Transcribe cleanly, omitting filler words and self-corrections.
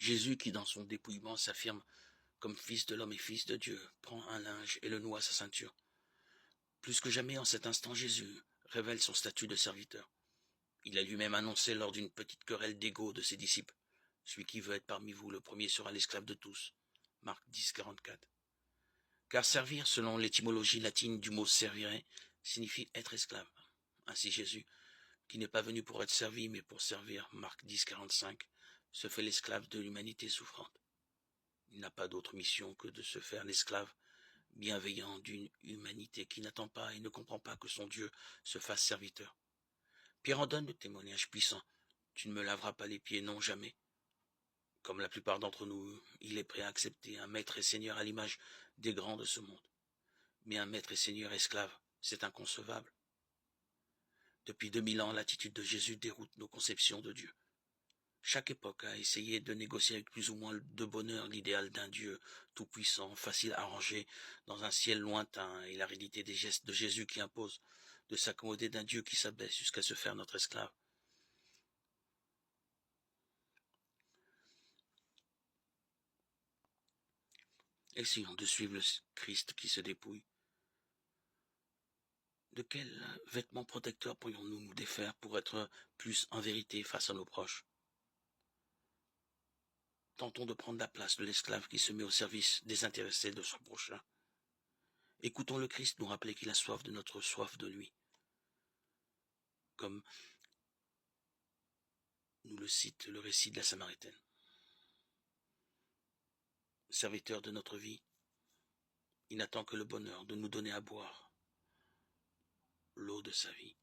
Jésus qui, dans son dépouillement, s'affirme comme fils de l'homme et fils de Dieu, prend un linge et le noue à sa ceinture. Plus que jamais en cet instant, Jésus révèle son statut de serviteur. Il a lui-même annoncé lors d'une petite querelle d'ego de ses disciples: « Celui qui veut être parmi vous, le premier sera l'esclave de tous. » Marc 10, 44. Car servir, selon l'étymologie latine du mot servire, signifie être esclave. Ainsi Jésus, qui n'est pas venu pour être servi, mais pour servir, Marc 10, 45, se fait l'esclave de l'humanité souffrante. Il n'a pas d'autre mission que de se faire l'esclave bienveillant d'une humanité qui n'attend pas et ne comprend pas que son Dieu se fasse serviteur. Pierre en donne le témoignage puissant: « Tu ne me laveras pas les pieds, non, jamais. » Comme la plupart d'entre nous, il est prêt à accepter un maître et seigneur à l'image des grands de ce monde. Mais un maître et seigneur esclave, c'est inconcevable. Depuis 2000 ans, l'attitude de Jésus déroute nos conceptions de Dieu. Chaque époque a essayé de négocier avec plus ou moins de bonheur l'idéal d'un Dieu tout-puissant, facile à ranger dans un ciel lointain, et la réalité des gestes de Jésus qui impose de s'accommoder d'un Dieu qui s'abaisse jusqu'à se faire notre esclave. Essayons de suivre le Christ qui se dépouille. De quels vêtements protecteurs pourrions-nous nous défaire pour être plus en vérité face à nos proches? Tentons de prendre la place de l'esclave qui se met au service désintéressé de son prochain. Écoutons le Christ nous rappeler qu'il a soif de notre soif de lui. Comme nous le cite le récit de la Samaritaine. Serviteur de notre vie, il n'attend que le bonheur de nous donner à boire l'eau de sa vie.